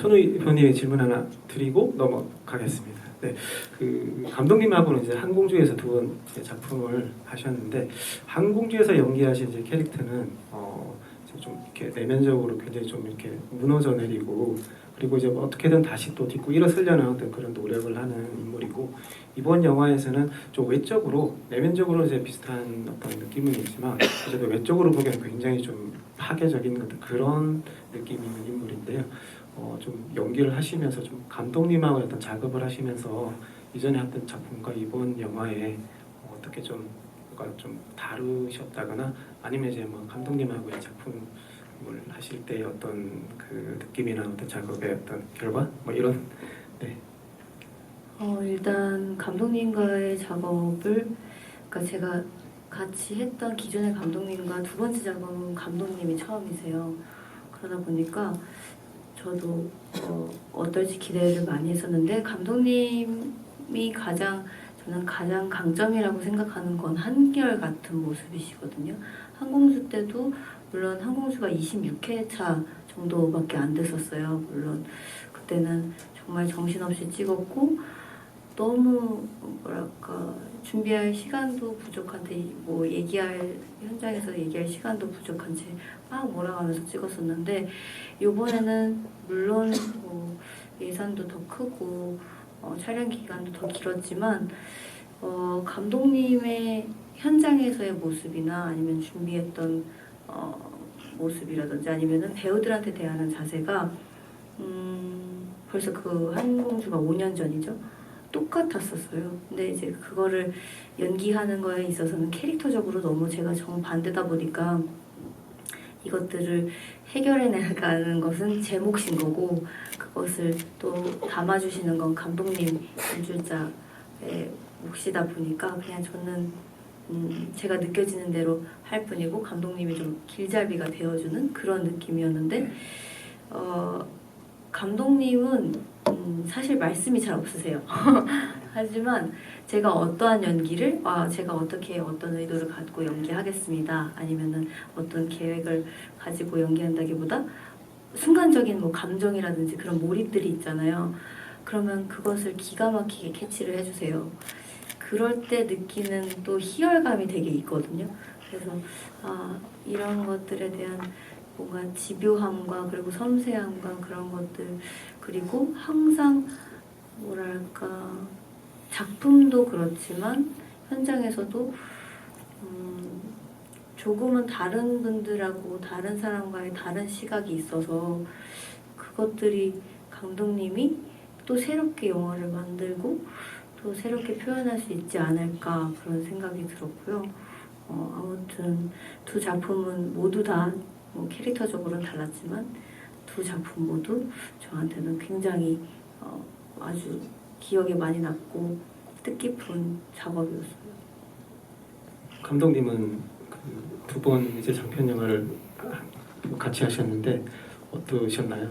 천우희 의원님의 질문 하나 드리고 넘어가겠습니다. 네, 그 감독님하고는 이제 한공주에서 두 번 작품을 하셨는데 한공주에서 연기하신 이제 캐릭터는 좀 이렇게 내면적으로 굉장히 좀 이렇게 무너져 내리고 그리고 이제 뭐 어떻게든 다시 또 딛고 일어서려는 어떤 그런 노력을 하는 인물이고 이번 영화에서는 좀 외적으로 내면적으로 이제 비슷한 어떤 느낌은 있지만 그래도 외적으로 보기에는 굉장히 좀 파괴적인 어떤 그런 느낌이 있는 인물인데요. 좀 연기를 하시면서 좀 감독님하고 어떤 작업을 하시면서 이전에 했던 작품과 이번 영화에 어떻게 좀 뭔가 좀 다루셨다거나 아니면 이제 뭐 감독님하고의 작품을 하실 때 어떤 그 느낌이나 어떤 작업의 어떤 결과 뭐 이런 네. 일단 감독님과의 작업을 그러니까 제가 같이 했던 기존의 감독님과 두 번째 작업은 감독님이 처음이세요. 그러다 보니까 저도 어떨지 기대를 많이 했었는데 감독님이 저는 가장 강점이라고 생각하는 건 한결같은 모습이시거든요. 한공수 때도 물론 한공수가 26회차 정도밖에 안 됐었어요. 물론 그때는 정말 정신없이 찍었고 너무 뭐랄까 준비할 시간도 부족한 데 뭐 현장에서 얘기할 시간도 부족한 채 막 몰아가면서 찍었었는데 이번에는 물론 뭐 예산도 더 크고 촬영 기간도 더 길었지만 감독님의 현장에서의 모습이나 아니면 준비했던 모습이라든지 아니면은 배우들한테 대하는 자세가 벌써 그 한공주가 5년 전이죠. 똑같았었어요. 근데 이제 그거를 연기하는 거에 있어서는 캐릭터적으로 너무 제가 정반대다 보니까 이것들을 해결해 나가는 것은 제 몫인 거고 그것을 또 담아주시는 건 감독님 연출자의 몫이다 보니까 그냥 저는 제가 느껴지는 대로 할 뿐이고 감독님이 좀 길잡이가 되어주는 그런 느낌이었는데 감독님은 사실 말씀이 잘 없으세요. 하지만 제가 어떠한 연기를 제가 어떻게 어떤 의도를 갖고 연기하겠습니다. 아니면은 어떤 계획을 가지고 연기한다기보다 순간적인 뭐 감정이라든지 그런 몰입들이 있잖아요. 그러면 그것을 기가 막히게 캐치를 해주세요. 그럴 때 느끼는 또 희열감이 되게 있거든요. 그래서 이런 것들에 대한 뭔가 집요함과 그리고 섬세함과 그런 것들 그리고 항상 뭐랄까 작품도 그렇지만 현장에서도 조금은 다른 분들하고 다른 사람과의 다른 시각이 있어서 그것들이 감독님이 또 새롭게 영화를 만들고 또 새롭게 표현할 수 있지 않을까 그런 생각이 들었고요. 아무튼 두 작품은 모두 다 뭐 캐릭터적으로는 달랐지만 두 작품 모두 저한테는 굉장히 아주 기억에 많이 남고 뜻깊은 작업이었어요. 감독님은 두 번 이제 장편 영화를 같이 하셨는데 어떠셨나요?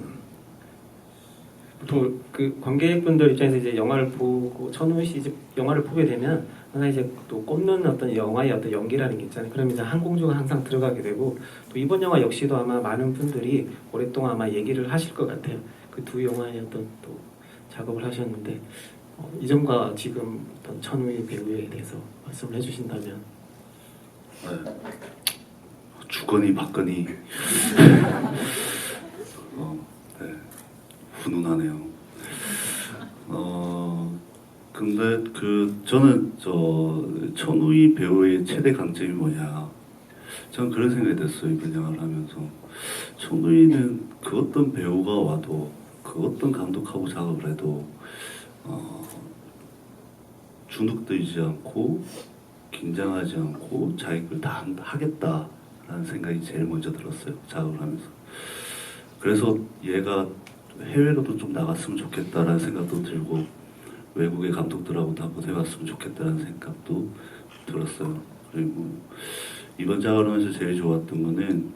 보통 그 관객분들 입장에서 이제 영화를 보고 천우희 씨 이제 영화를 보게 되면 하나 이제 또 꼽는 어떤 영화의 어떤 연기라는 게 있잖아요. 그러면 이제 한공주가 항상 들어가게 되고 또 이번 영화 역시도 아마 많은 분들이 오랫동안 아마 얘기를 하실 것 같아요. 그 두 영화의 어떤 또 작업을 하셨는데 이전과 지금 어떤 천우희 배우에 대해서 말씀을 해주신다면. 주거니 받거니 네, 훈훈하네요. 근데 저는 천우희 배우의 최대 강점이 뭐냐? 저는 그런 생각이 됐어요. 이번 영화를 하면서 천우희는 그 어떤 배우가 와도 그 어떤 감독하고 작업을 해도 주눅들지 않고 긴장하지 않고 자기 걸 다 하겠다라는 생각이 제일 먼저 들었어요. 작업을 하면서. 그래서 얘가 해외로도 좀 나갔으면 좋겠다라는 생각도 들고 외국의 감독들하고도 한번 해봤으면 좋겠다는 생각도 들었어요. 그리고 이번 작업을 하면서 제일 좋았던 거는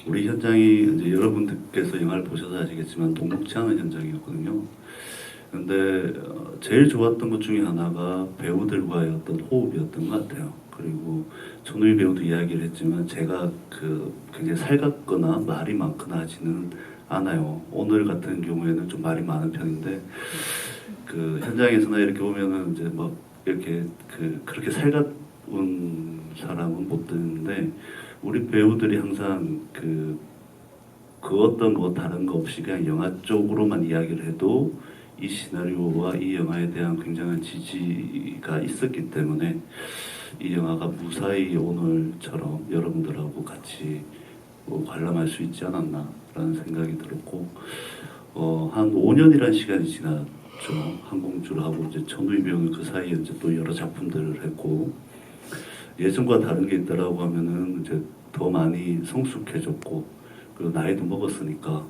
우리 현장이 이제 여러분들께서 영화를 보셔서 아시겠지만 녹록지 않은 현장이었거든요. 근데 제일 좋았던 것 중에 하나가 배우들과의 어떤 호흡이었던 것 같아요. 그리고 천우희 배우도 이야기를 했지만 제가 굉장히 살갑거나 말이 많거나 하지는 않아요. 오늘 같은 경우에는 좀 말이 많은 편인데 그 현장에서나 이렇게 보면은 이제 뭐 이렇게 그렇게 살가운 사람은 못 듣는데 우리 배우들이 항상 그 어떤 뭐 다른 거 없이 그냥 영화 쪽으로만 이야기를 해도 이 시나리오와 이 영화에 대한 굉장한 지지가 있었기 때문에 이 영화가 무사히 오늘처럼 여러분들하고 같이 뭐 관람할 수 있지 않았나라는 생각이 들었고 한 5년이라는 시간이 지났죠. 한공주를 하고 이제 천우희 배우는 그 사이에 이제 또 여러 작품들을 했고 예전과 다른 게 있다라고 하면은 이제 더 많이 성숙해졌고 그리고 나이도 먹었으니까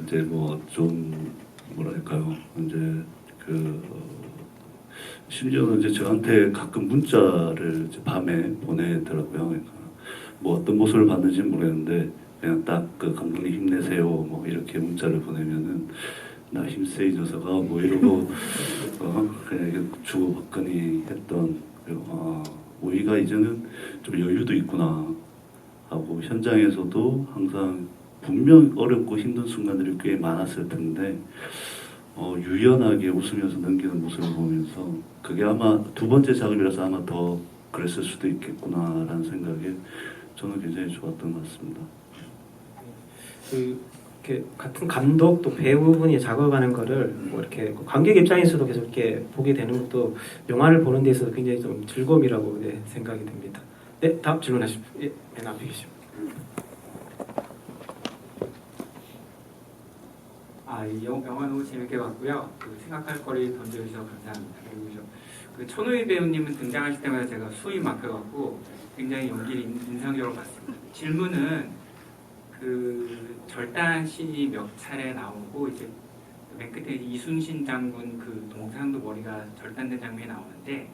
이제 뭐 좀 뭐랄까요 이제 심지어는 이제 저한테 가끔 문자를 이제 밤에 보내더라고요. 그러니까 뭐 어떤 모습을 봤는지는 모르겠는데 그냥 딱 그 감독님 힘내세요 뭐 이렇게 문자를 보내면은 나 힘세 이 녀석아 뭐 이러고 그냥 이렇게 주고받거니 했던 우리가 이제는 좀 여유도 있구나 하고 현장에서도 항상 분명 어렵고 힘든 순간들이 꽤 많았을 텐데 유연하게 웃으면서 넘기는 모습을 보면서 그게 아마 두 번째 작업이라서 아마 더 그랬을 수도 있겠구나라는 생각에 저는 굉장히 좋았던 것 같습니다. 이렇게 같은 감독 또 배우분이 작업하는 거를 뭐 이렇게 관객 입장에서도 계속 이렇게 보게 되는 것도 영화를 보는 데 있어서 굉장히 좀 즐거움이라고 생각이 듭니다. 네, 다음 질문하십시오. 예, 맨 앞에 계십니다. 이 영화 너무 재밌게 봤고요. 생각할 거리 던져주셔서 감사합니다. 그리고 그 천우희 배우님은 등장하실 때마다 제가 수위 막혀갖고 굉장히 연기를 인상적으로 봤습니다. 질문은 그 절단 씬이 몇 차례 나오고 이제 맨 끝에 이순신 장군 그 동상도 머리가 절단된 장면이 나오는데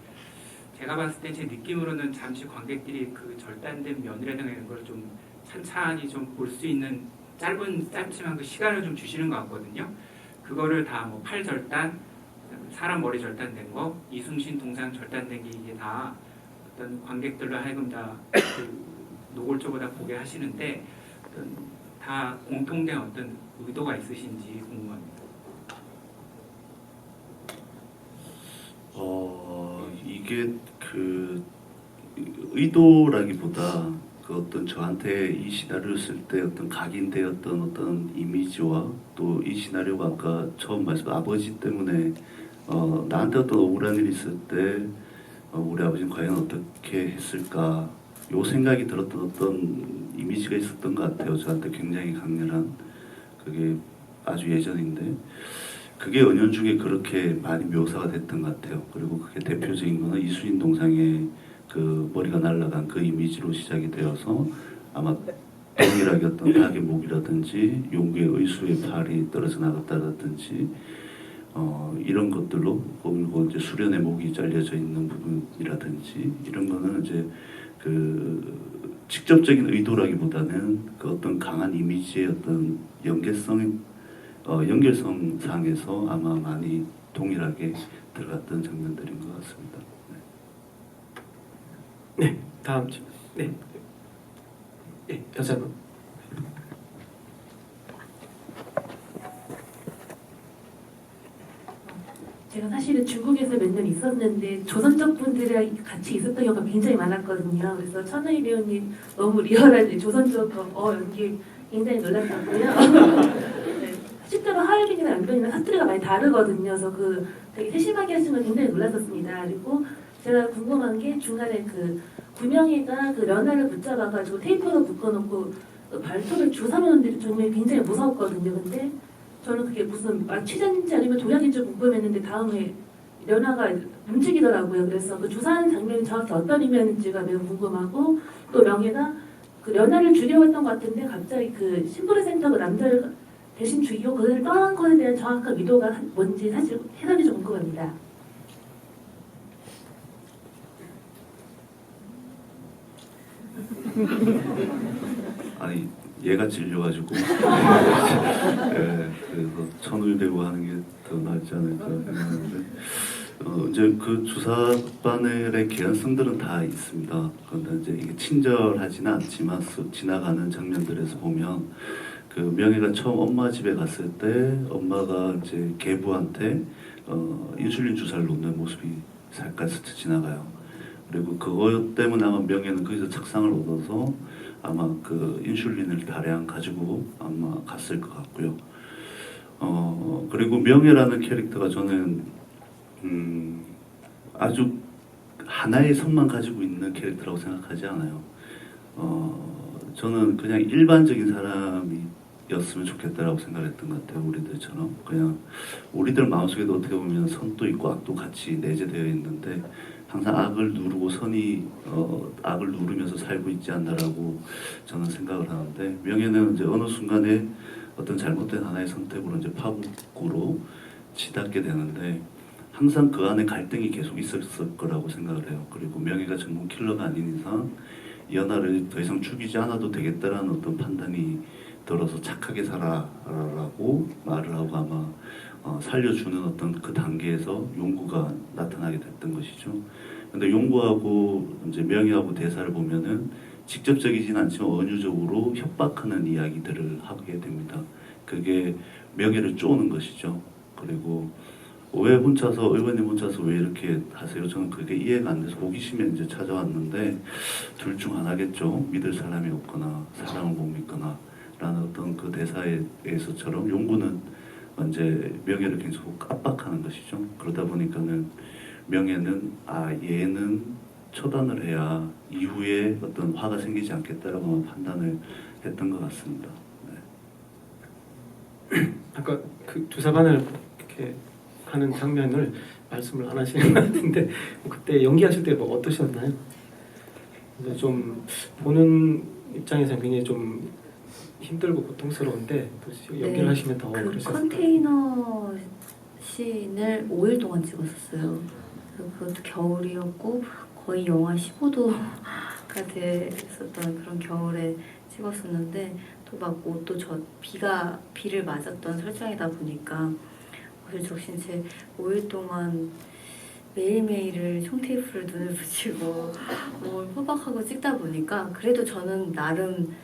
제가 봤을 때 제 느낌으로는 잠시 관객들이 그 절단된 면이라든가 이런 걸 좀 찬찬히 좀 볼 수 있는 짧지만 그 시간을 좀 주시는 것 같거든요. 그거를 다 뭐 팔 절단, 사람 머리 절단된 거, 이순신 동상 절단된 게 이게 다 어떤 관객들로 하여금 다그 노골적으로 다 보게 하시는데 어떤 다 공통된 어떤 의도가 있으신지 궁금합니다. 이게 그 의도라기보다 그 어떤 저한테 이 시나리오를 쓸 때 어떤 각인되었던 어떤 이미지와 또 이 시나리오가 아까 처음 말씀 아버지 때문에 나한테 어떤 억울한 일이 있을 때 우리 아버지는 과연 어떻게 했을까 요 생각이 들었던 어떤 이미지가 있었던 것 같아요. 저한테 굉장히 강렬한 그게 아주 예전인데 그게 은연중에 그렇게 많이 묘사가 됐던 것 같아요. 그리고 그게 대표적인 거는 이순신 동상의 그 머리가 날아간 그 이미지로 시작이 되어서 아마 동일하게 어떤 닭의 목이라든지 용구의 의수의 팔이 떨어져 나갔다라든지 이런 것들로 그리고 이제 수련의 목이 잘려져 있는 부분이라든지 이런 거는 이제 그 직접적인 의도라기보다는 그 어떤 강한 이미지의 어떤 연결성상에서 아마 많이 동일하게 들어갔던 장면들인 것 같습니다. 네, 다음 네, 여자분. 제가 사실은 중국에서 몇 년 있었는데 조선족 분들이랑 같이 있었던 경우가 굉장히 많았거든요. 그래서 천우희 배우님 너무 리얼한 조선족 연기 굉장히 놀랐었고요. 네, 실제로 하얼빈이나 연변이나 사투리가 많이 다르거든요. 그래서 그 되게 세심하게 하신 건 굉장히 놀랐었습니다. 그리고 제가 궁금한 게 중간에 그 구명이가 그 연화를 붙잡아가지고 테이프로 묶어놓고 그 발톱을 주사놓는데 정말 굉장히 무서웠거든요. 근데 저는 그게 무슨 취재인지 아니면 도약인지 궁금했는데 다음에 연화가 움직이더라고요. 그래서 그 주사하는 장면이 정확히 어떤 의미였는지가 매우 궁금하고 또 명예가 그 연화를 죽이려고 했던 것 같은데 갑자기 그 신부의 센터가 남자를 대신 죽이고 그를 떠난 것에 대한 정확한 의도가 뭔지 사실 해석이 좀 궁금합니다. 아니 얘가 질려가지고 그래서 천우희 배우 하는 게 더 낫지 않을까 생각하는데 이제 그 주사바늘의 개연성들은 다 있습니다. 그런데 이제 이게 친절하지는 않지만 쓱 지나가는 장면들에서 보면 그 명예가 처음 엄마 집에 갔을 때 엄마가 이제 계부한테 인슐린 주사를 놓는 모습이 잠깐 스쳐 지나가요. 그리고 그거 때문에 아마 명예는 거기서 착상을 얻어서 아마 그 인슐린을 다량 가지고 아마 갔을 것 같고요. 그리고 명예라는 캐릭터가 저는 아주 하나의 선만 가지고 있는 캐릭터라고 생각하지 않아요. 저는 그냥 일반적인 사람이었으면 좋겠다라고 생각했던 것 같아요. 우리들처럼 그냥 우리들 마음속에도 어떻게 보면 선도 있고 악도 같이 내재되어 있는데 항상 악을 누르고 선이 악을 누르면서 살고 있지 않나라고 저는 생각을 하는데 명예는 이제 어느 순간에 어떤 잘못된 하나의 선택으로 이제 파국으로 치닫게 되는데 항상 그 안에 갈등이 계속 있었을 거라고 생각을 해요. 그리고 명예가 전문 킬러가 아닌 이상 연하를 더 이상 죽이지 않아도 되겠다라는 어떤 판단이 들어서 착하게 살아라라고 말을 하고 아마 살려주는 어떤 그 단계에서 용구가 나타나게 됐던 것이죠. 근데 용구하고 이제 명예하고 대사를 보면은 직접적이진 않지만 은유적으로 협박하는 이야기들을 하게 됩니다. 그게 명예를 쪼는 것이죠. 그리고 왜 혼자서 의원님 혼자서 왜 이렇게 하세요? 저는 그게 이해가 안 돼서 호기심에 이제 찾아왔는데 둘 중 하나겠죠. 믿을 사람이 없거나 사람을 못 믿거나 라는 어떤 그 대사에서처럼 용구는 이제 명예를 계속 압박하는 것이죠. 그러다 보니까는 명예는 얘는 처단을 해야 이후에 어떤 화가 생기지 않겠다라고 판단을 했던 것 같습니다. 네. 아까 그 주사반을 이렇게 하는 장면을 말씀을 안 하시는 것 같은데 그때 연기하실 때 뭐 어떠셨나요? 이제 좀 보는 입장에서는 굉장히 좀 힘들고 고통스러운데 또 연기를 하시면 더 그 그러셨을 컨테이너 씬을 5일 동안 찍었었어요. 그것도 겨울이었고 거의 영하 15도가 됐었던 그런 겨울에 찍었었는데 또 막 옷도 비를 맞았던 설정이다 보니까 옷을 적신 채 5일 동안 매일매일을 총테이프를 눈을 붙이고 몸을 포박하고 찍다 보니까 그래도 저는 나름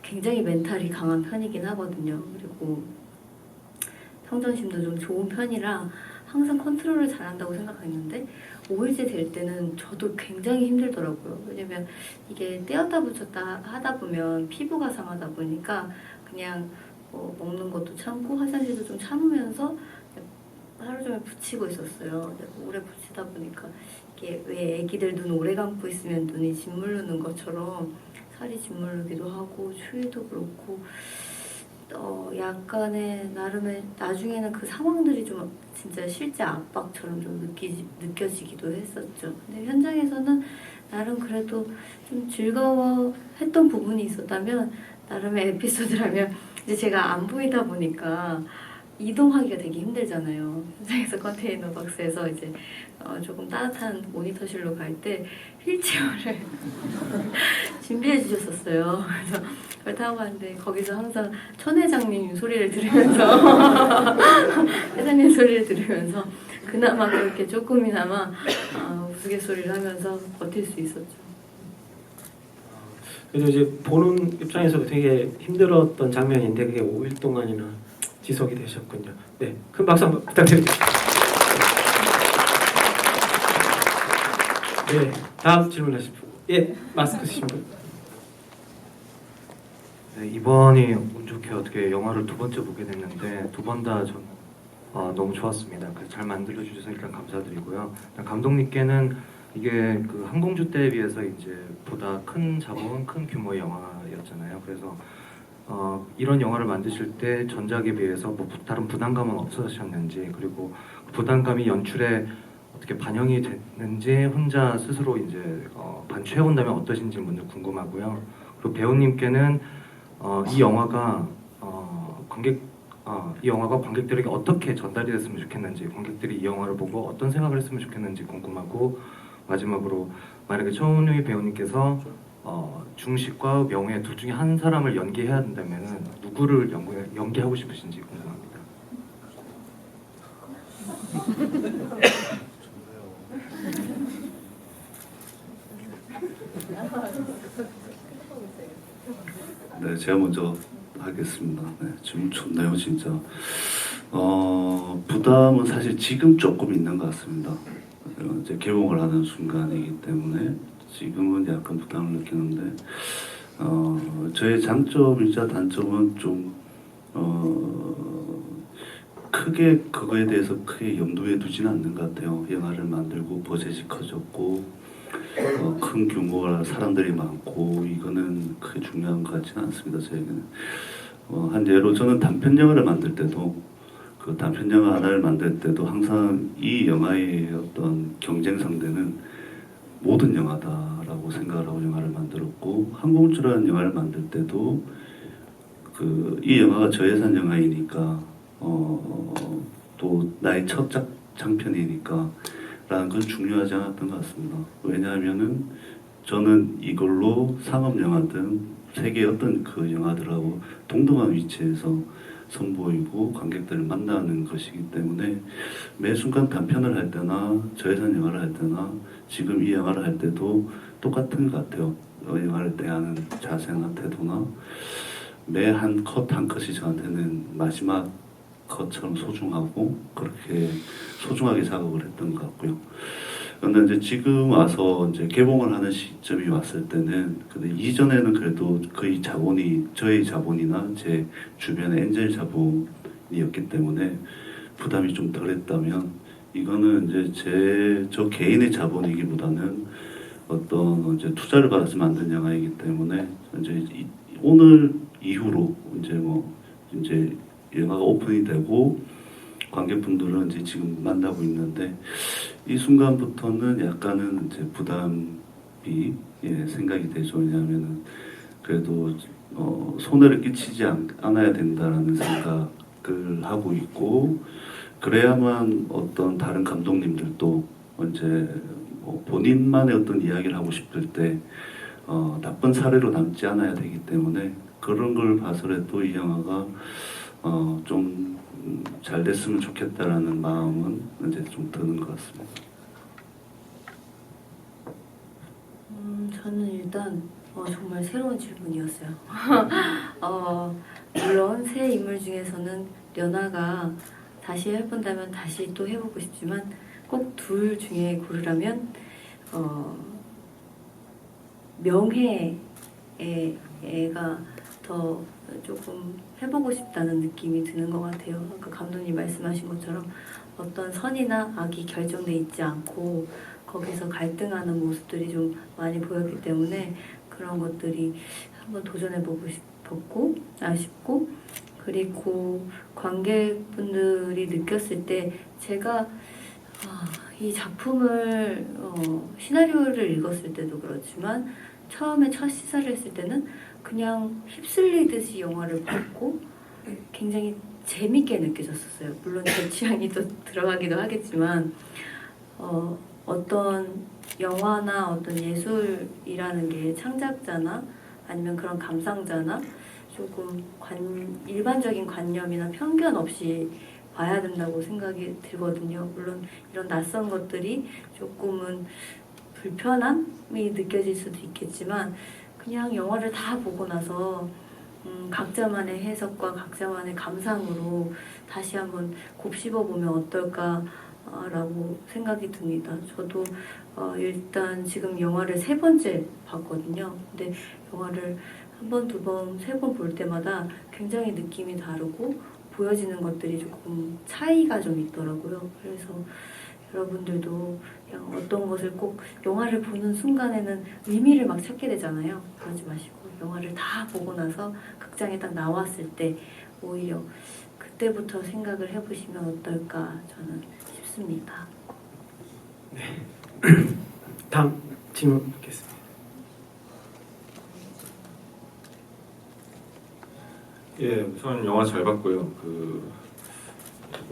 굉장히 멘탈이 강한 편이긴 하거든요. 그리고 평정심도 좀 좋은 편이라 항상 컨트롤을 잘한다고 생각했는데 5일째 될 때는 저도 굉장히 힘들더라고요. 왜냐면 이게 떼었다 붙였다 하다 보면 피부가 상하다 보니까 그냥 뭐 먹는 것도 참고 화장실도 좀 참으면서 하루 종일 붙이고 있었어요. 오래 붙이다 보니까 이게 왜 애기들 눈 오래 감고 있으면 눈이 짓무르는 것처럼 살이 짓무르기도 하고 추위도 그렇고 약간의 나름의 나중에는 그 상황들이 좀 진짜 실제 압박처럼 좀 느껴지기도 했었죠. 근데 현장에서는 나름 그래도 좀 즐거워했던 부분이 있었다면 나름의 에피소드라면 이제 제가 안 보이다 보니까 이동하기가 되게 힘들잖아요. 현장에서 컨테이너 박스에서 이제 조금 따뜻한 모니터실로 갈 때 휠체어를 준비해 주셨었어요. 그래서 그걸 타고 갔는데 거기서 항상 천 회장님 소리를 들으면서 회장님 소리를 들으면서 그나마 그렇게 조금이나마 우스갯소리를 하면서 버틸 수 있었죠. 그래서 이제 보는 입장에서도 되게 힘들었던 장면인데 그게 5일 동안이나 지속이 되셨군요. 네, 큰 박수 한번 부탁드립니다. 네, 다음 질문하실 분. 예, 마스크 쓰신 분. 네, 이번이 운 좋게 어떻게 영화를 두 번째 보게 됐는데 두 번 다 전 너무 좋았습니다. 그래서 잘 만들어 주셔서 일단 감사드리고요. 감독님께는 이게 그 항공주 때에 비해서 이제 보다 큰 자본, 큰 규모의 영화였잖아요. 그래서 이런 영화를 만드실 때 전작에 비해서 뭐 다른 부담감은 없으셨는지, 그리고 부담감이 연출에 어떻게 반영이 됐는지 혼자 스스로 이제 반추해 본다면 어떠신지 먼저 궁금하고요. 그리고 배우님께는 이 영화가 관객들에게 어떻게 전달이 됐으면 좋겠는지, 관객들이 이 영화를 보고 어떤 생각을 했으면 좋겠는지 궁금하고, 마지막으로 만약에 천우희 배우님께서 중식과 명예 둘 중에 한 사람을 연기해야 된다면 누구를 연기하고 싶으신지 궁금합니다. 네, 제가 먼저 하겠습니다. 네, 지금 좋네요, 진짜. 부담은 사실 지금 조금 있는 것 같습니다. 이제 개봉을 하는 순간이기 때문에 지금은 약간 부담을 느끼는데, 저의 장점이자 단점은 좀 크게 그거에 대해서 크게 염두에 두지는 않는 것 같아요. 영화를 만들고 버젯이 커졌고 큰 규모가 사람들이 많고 이거는 크게 중요한 것 같지는 않습니다. 저에게는 한 예로 저는 단편 영화를 만들 때도 그 단편 영화 하나를 만들 때도 항상 이 영화의 어떤 경쟁 상대는 모든 영화다라고 생각을 하고 영화를 만들었고 항공주라는 영화를 만들 때도 이 영화가 저예산 영화이니까 또 나의 첫 장편이니까 라는 건 중요하지 않았던 것 같습니다. 왜냐하면은 저는 이걸로 상업 영화든 세계 어떤 그 영화들하고 동등한 위치에서 선보이고 관객들을 만나는 것이기 때문에 매 순간 단편을 할 때나 저예산 영화를 할 때나 지금 이 영화를 할 때도 똑같은 것 같아요. 영화를 대하는 자세나 태도나 매 한 컷 한 컷이 저한테는 마지막 컷처럼 소중하고 그렇게 소중하게 작업을 했던 것 같고요. 그런데 이제 지금 와서 이제 개봉을 하는 시점이 왔을 때는 근데 이전에는 그래도 거의 자본이 저의 자본이나 제 주변의 엔젤 자본이었기 때문에 부담이 좀 덜했다면 이거는 이제 저 개인의 자본이기보다는 어떤 이제 투자를 받아서 만든 영화이기 때문에 이제 오늘 이후로 이제 영화가 오픈이 되고 관객분들은 이제 지금 만나고 있는데 이 순간부터는 약간은 이제 부담이 생각이 되죠. 왜냐하면은 그래도 손해를 끼치지 않아야 된다라는 생각을 하고 있고 그래야만 어떤 다른 감독님들도 이제 본인만의 어떤 이야기를 하고 싶을 때 나쁜 사례로 남지 않아야 되기 때문에 그런 걸 봐서라도 이 영화가 좀 잘 됐으면 좋겠다라는 마음은 이제 좀 드는 것 같습니다. 저는 일단 정말 새로운 질문이었어요. 물론 새 인물 중에서는 려나가 다시 해본다면 다시 또 해보고 싶지만 꼭 둘 중에 고르라면 명혜의 애가 더 조금 해보고 싶다는 느낌이 드는 것 같아요. 아까 감독님 말씀하신 것처럼 어떤 선이나 악이 결정돼 있지 않고 거기서 갈등하는 모습들이 좀 많이 보였기 때문에 그런 것들이 한번 도전해보고 싶고 그리고 관객분들이 느꼈을 때 제가 이 작품을 시나리오를 읽었을 때도 그렇지만 처음에 첫 시사를 했을 때는 그냥 휩쓸리듯이 영화를 봤고 굉장히 재밌게 느껴졌었어요. 물론 제 취향이 또 들어가기도 하겠지만 어떤 영화나 어떤 예술이라는 게 창작자나 아니면 그런 감상자나 조금 일반적인 관념이나 편견 없이 봐야 된다고 생각이 들거든요. 물론 이런 낯선 것들이 조금은 불편함이 느껴질 수도 있겠지만 그냥 영화를 다 보고 나서 각자만의 해석과 각자만의 감상으로 다시 한번 곱씹어보면 어떨까라고 생각이 듭니다. 저도 일단 지금 영화를 3번째 봤거든요. 근데 영화를 한 번, 두 번, 세 번 볼 때마다 굉장히 느낌이 다르고 보여지는 것들이 조금 차이가 좀 있더라고요. 그래서 여러분들도 그냥 어떤 것을 꼭 영화를 보는 순간에는 의미를 막 찾게 되잖아요. 그러지 마시고 영화를 다 보고 나서 극장에 딱 나왔을 때 오히려 그때부터 생각을 해보시면 어떨까 저는 싶습니다. 다음 질문 받겠습니다. 예, 우선 영화 잘 봤고요.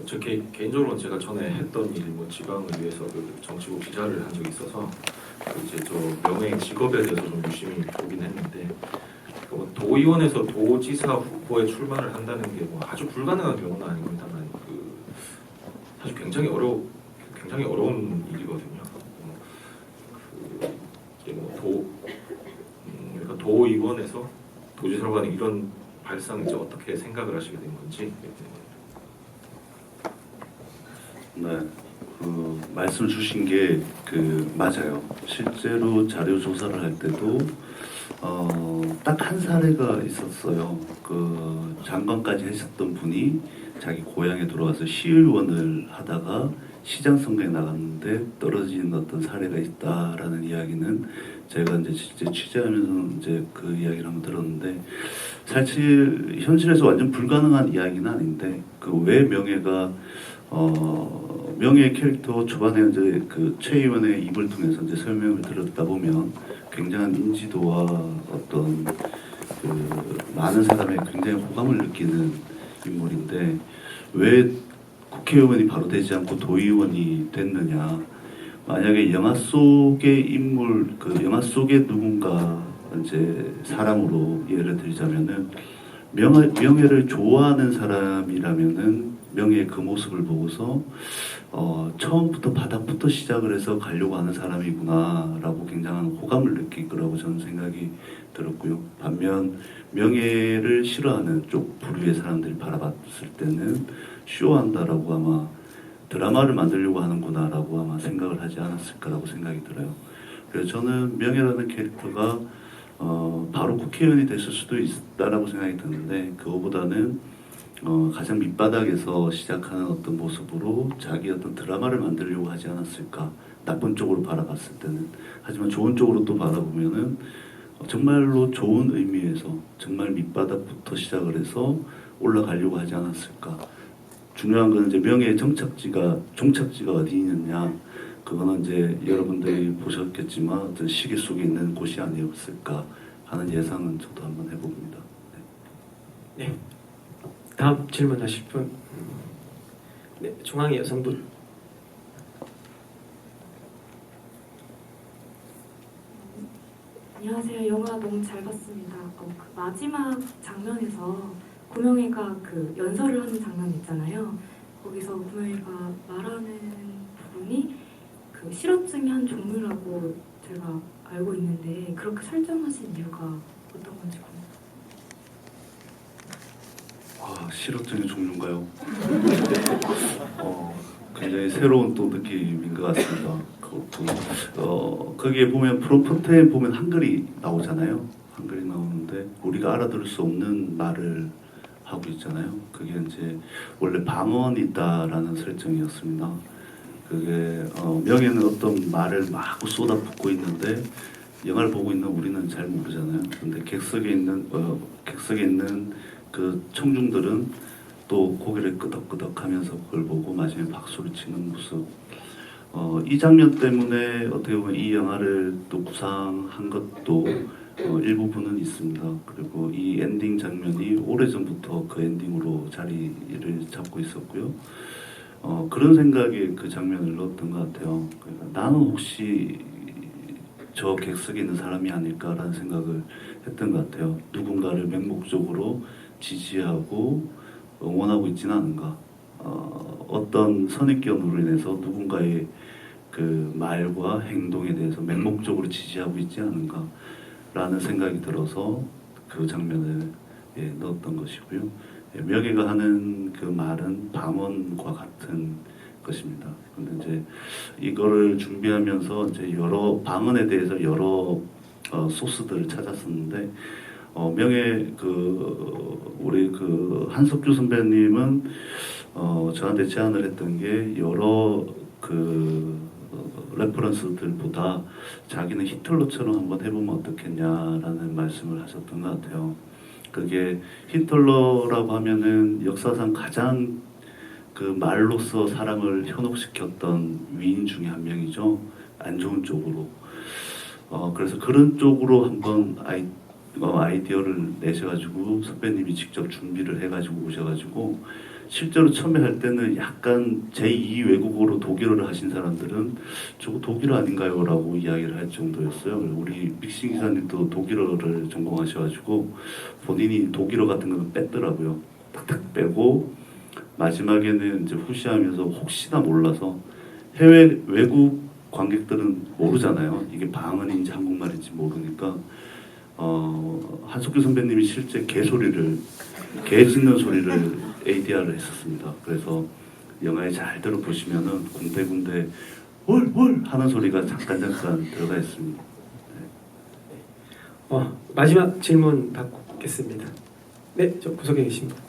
저 개인적으로 제가 전에 했던 일, 지방을 위해서 정치부 기자를 한 적이 있어서 이제 저 명예의 직업에 대해서 좀 유심히 보긴 했는데 도의원에서 도지사 후보에 출마를 한다는 게 아주 불가능한 경우는 아닙니다만 사실 굉장히 어려운 일이거든요. 그러니까 도의원에서 도지사로 가는 이런 발상 이제 어떻게 생각을 하시게 된 건지. 네, 말씀 주신 게 맞아요. 실제로 자료 조사를 할 때도 딱 한 사례가 있었어요. 장관까지 하셨던 분이 자기 고향에 돌아가서 시의원을 하다가 시장 선거에 나갔는데 떨어진 어떤 사례가 있다라는 이야기는 제가 이제 실제 취재하면서 이제 그 이야기를 한번 들었는데, 사실 현실에서 완전 불가능한 이야기는 아닌데 왜 명예가 명예의 캐릭터 초반에 이제 최 의원의 입을 통해서 이제 설명을 들었다 보면 굉장한 인지도와 어떤 많은 사람의 굉장히 호감을 느끼는 인물인데, 왜 국회의원이 바로 되지 않고 도의원이 됐느냐? 만약에 영화 속의 인물, 영화 속의 누군가 이제 사람으로 예를 들자면은 명예를 좋아하는 사람이라면은 명예의 그 모습을 보고서 처음부터 바닥부터 시작을 해서 가려고 하는 사람이구나라고 굉장한 호감을 느낄 거라고 저는 생각이 들었고요. 반면 명예를 싫어하는 쪽 부류의 사람들이 바라봤을 때는 쇼한다라고 아마 드라마를 만들려고 하는구나라고 아마 생각을 하지 않았을까라고 생각이 들어요. 그래서 저는 명예라는 캐릭터가 바로 국회의원이 됐을 수도 있다라고 생각이 드는데, 그거보다는 가장 밑바닥에서 시작하는 어떤 모습으로 자기 어떤 드라마를 만들려고 하지 않았을까, 나쁜 쪽으로 바라봤을 때는. 하지만 좋은 쪽으로 또 바라보면은 정말로 좋은 의미에서 정말 밑바닥부터 시작을 해서 올라가려고 하지 않았을까. 중요한 건 이제 명예의 종착지가 어디 있느냐, 그거는 이제 여러분들이 보셨겠지만 어떤 시계 속에 있는 곳이 아니었을까 하는 예상은 저도 한번 해봅니다. 네. 다음 질문하실 분. 네, 중앙의 여성분. 안녕하세요. 영화 너무 잘 봤습니다. 마지막 장면에서 구명희가 연설을 하는 장면 있잖아요. 거기서 구명희가 말하는 부분이 실업증의 한 종류라고 제가 알고 있는데, 그렇게 설정하신 이유가 어떤 건지 궁금해요. 실업증의 종류인가요? 굉장히 새로운 또 느낌인 것 같습니다. 거기에 보면 프롬프트에 보면 한글이 나오잖아요. 한글이 나오는데 우리가 알아들을 수 없는 말을 하고 있잖아요. 그게 이제 원래 방언이다라는 설정이었습니다. 그게 명예는 어떤 말을 막 쏟아붓고 있는데 영화를 보고 있는 우리는 잘 모르잖아요. 근데 객석에 있는 그 청중들은 또 고개를 끄덕끄덕하면서 그걸 보고 마지막에 박수를 치는 모습. 이 장면 때문에 어떻게 보면 이 영화를 또 구상한 것도 일부분은 있습니다. 그리고 이 엔딩 장면이 오래전부터 그 엔딩으로 자리를 잡고 있었고요. 그런 생각에 그 장면을 넣었던 것 같아요. 그러니까 나는 혹시 저 객석에 있는 사람이 아닐까라는 생각을 했던 것 같아요. 누군가를 맹목적으로 지지하고 응원하고 있지는 않은가. 어떤 선입견으로 인해서 누군가의 그 말과 행동에 대해서 맹목적으로 지지하고 있지 않은가라는 생각이 들어서 그 장면을 넣었던 것이고요. 명예가 하는 그 말은 방언과 같은 것입니다. 근데 이제 이거를 준비하면서 이제 여러 방언에 대해서 여러 소스들을 찾았었는데, 명예 우리 한석규 선배님은 저한테 제안을 했던 게 여러 레퍼런스들보다 자기는 히틀러처럼 한번 해보면 어떻겠냐라는 말씀을 하셨던 것 같아요. 그게 히틀러라고 하면은 역사상 가장 말로써 사람을 현혹시켰던 위인 중에 한 명이죠. 안 좋은 쪽으로. 그래서 그런 쪽으로 한번 아이디어를 내셔가지고 선배님이 직접 준비를 해가지고 오셔가지고, 실제로 처음에 할 때는 약간 제2 외국어로 독일어를 하신 사람들은 저거 독일어 아닌가요? 라고 이야기를 할 정도였어요. 우리 믹싱 기사님도 독일어를 전공하셔가지고 본인이 독일어 같은 거는 뺐더라고요. 탁탁 빼고 마지막에는 이제 후시하면서 혹시나 몰라서, 외국 관객들은 모르잖아요. 이게 방언인지 한국말인지 모르니까 한석규 선배님이 실제 개 짖는 소리를 ADR을 했었습니다. 그래서 영화에 잘 들어보시면은 군데군데 월 하는 소리가 잠깐 들어가 있습니다. 마지막 질문 받겠습니다. 네, 저 구석에 계십니다.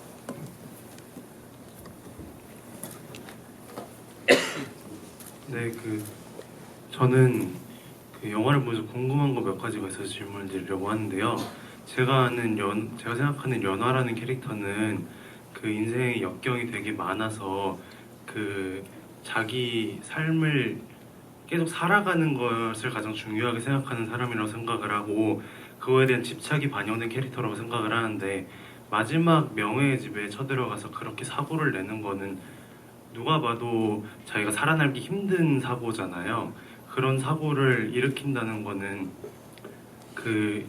네, 저는 영화를 보면서 궁금한 거 몇 가지가 있어서 질문을 드리려고 하는데요. 제가 생각하는 연화라는 캐릭터는 그 인생의 역경이 되게 많아서 자기 삶을 계속 살아가는 것을 가장 중요하게 생각하는 사람이라고 생각을 하고 그거에 대한 집착이 반영된 캐릭터라고 생각을 하는데 마지막 명예의 집에 쳐들어가서 그렇게 사고를 내는 거는 누가 봐도 자기가 살아남기 힘든 사고잖아요. 그런 사고를 일으킨다는 거는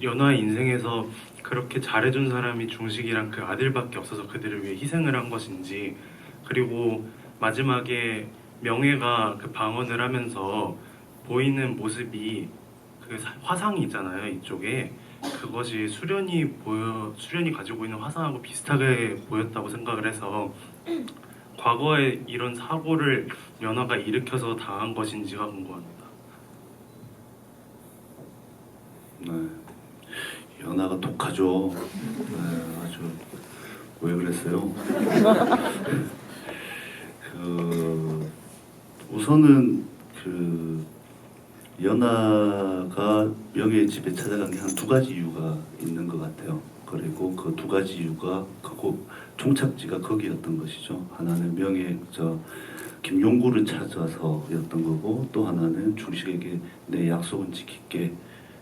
연화의 인생에서 그렇게 잘해준 사람이 중식이랑 그 아들밖에 없어서 그들을 위해 희생을 한 것인지, 그리고 마지막에 명예가 방언을 하면서 보이는 모습이 화상이 있잖아요, 이쪽에. 그것이 수련이 가지고 있는 화상하고 비슷하게 보였다고 생각을 해서 과거에 이런 사고를 연화가 일으켜서 당한 것인지가 궁금합니다. 네, 연하가 독하죠. 네, 아주 왜 그랬어요? 우선은 연하가 명예의 집에 찾아간 게 한 두 가지 이유가 있는 것 같아요. 그리고 그 두 가지 이유가 종착지가 거기였던 것이죠. 하나는 김용구를 찾아서였던 거고, 또 하나는 중식에게 내 약속은 지킬게.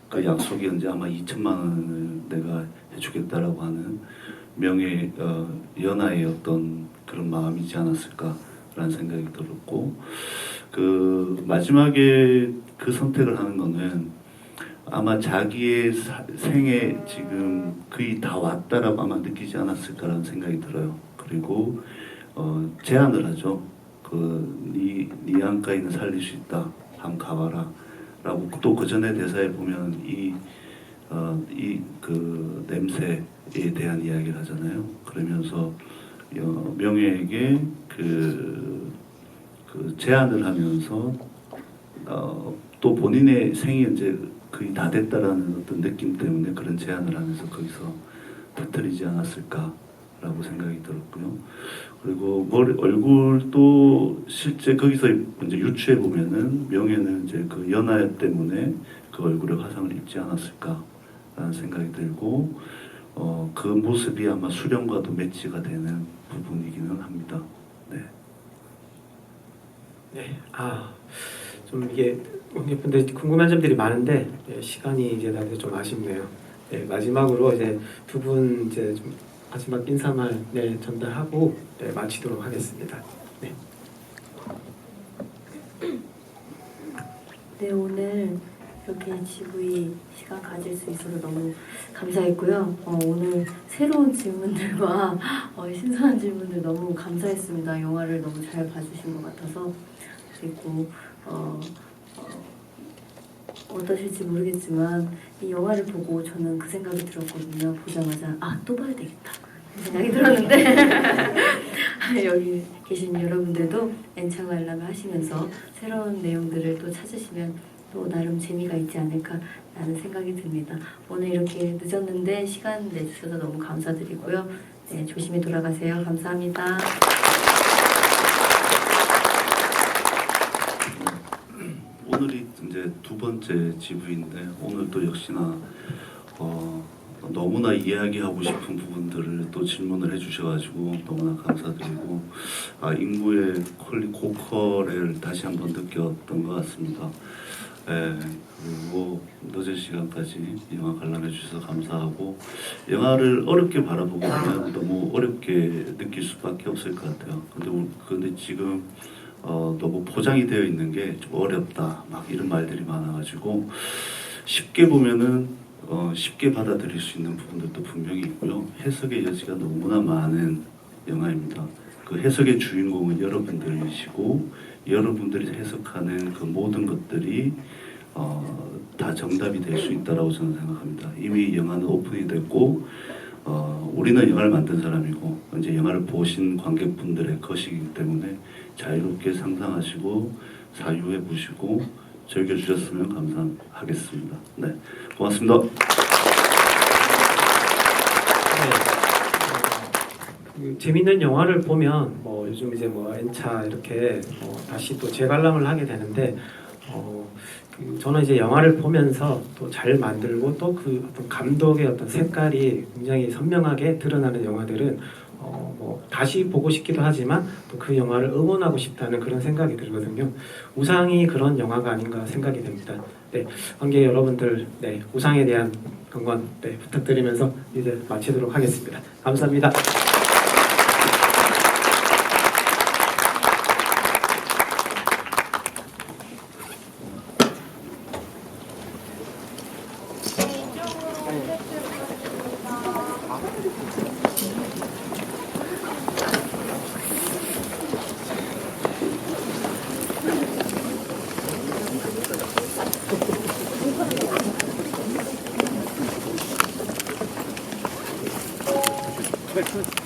그 약속이 언제 아마 2천만 원을 내가 해주겠다라고 하는 연하의 어떤 그런 마음이지 않았을까라는 생각이 들었고, 마지막에 그 선택을 하는 거는 아마 자기의 생에 지금 거의 다 왔다라고 아마 느끼지 않았을까라는 생각이 들어요. 그리고 제안을 하죠. 네 안가에는 살릴 수 있다. 한번 가봐라. 라고 또 그 전에 대사에 보면 그 냄새에 대한 이야기를 하잖아요. 그러면서 명예에게 제안을 하면서 또 본인의 생이 이제 거의 다 됐다라는 어떤 느낌 때문에 그런 제안을 하면서 거기서 터뜨리지 않았을까라고 생각이 들었고요. 그리고 얼굴도 실제 거기서 이제 유추해 보면은 명예는 이제 그 연하 때문에 그 얼굴에 화상을 입지 않았을까라는 생각이 들고, 그 모습이 아마 수련과도 매치가 되는 부분이기는 합니다. 네. 네, 좀 이게 관객분들 궁금한 점들이 많은데 시간이 이제 다들 좀 아쉽네요. 네, 마지막으로 이제 두 분 이제 좀 마지막 인사말 전달하고 마치도록 하겠습니다. 네. 네, 오늘 이렇게 GV 시간 가질 수 있어서 너무 감사했고요. 오늘 새로운 질문들과 신선한 질문들 너무 감사했습니다. 영화를 너무 잘 봐주신 것 같아서. 그리고 어떠실지 모르겠지만 이 영화를 보고 저는 그 생각이 들었거든요. 보자마자 또 봐야 되겠다 생각이 들었는데 여기 계신 여러분들도 엔창알람을 하시면서 새로운 내용들을 또 찾으시면 또 나름 재미가 있지 않을까라는 생각이 듭니다. 오늘 이렇게 늦었는데 시간 내주셔서 너무 감사드리고요. 네, 조심히 돌아가세요. 감사합니다. 오늘이 이제 두 번째 GV인데 오늘 또 역시나 너무나 이야기하고 싶은 부분들을 또 질문을 해주셔가지고 너무나 감사드리고 인구의 고퀄을 다시 한번 느꼈던 것 같습니다. 그리고 늦은 시간까지 영화 관람해 주셔서 감사하고, 영화를 어렵게 바라보고 보면 너무 어렵게 느낄 수밖에 없을 것 같아요. 근데 지금 너무 포장이 되어 있는 게 좀 어렵다 막 이런 말들이 많아가지고 쉽게 보면은 쉽게 받아들일 수 있는 부분들도 분명히 있고요. 해석의 여지가 너무나 많은 영화입니다. 그 해석의 주인공은 여러분들이시고 여러분들이 해석하는 그 모든 것들이 다 정답이 될 수 있다라고 저는 생각합니다. 이미 영화는 오픈이 됐고 우리는 영화를 만든 사람이고 이제 영화를 보신 관객분들의 것이기 때문에 자유롭게 상상하시고 사유해 보시고 즐겨주셨으면 감사하겠습니다. 네, 고맙습니다. 그 재밌는 영화를 보면 뭐 요즘 이제 뭐 N차 이렇게 다시 또 재관람을 하게 되는데 저는 이제 영화를 보면서 또 잘 만들고 또 그 어떤 감독의 어떤 색깔이 굉장히 선명하게 드러나는 영화들은 뭐 다시 보고 싶기도 하지만 또 그 영화를 응원하고 싶다는 그런 생각이 들거든요. 우상이 그런 영화가 아닌가 생각이 됩니다. 네, 관계 여러분들, 네, 우상에 대한 응원 부탁드리면서 이제 마치도록 하겠습니다. 감사합니다. 네.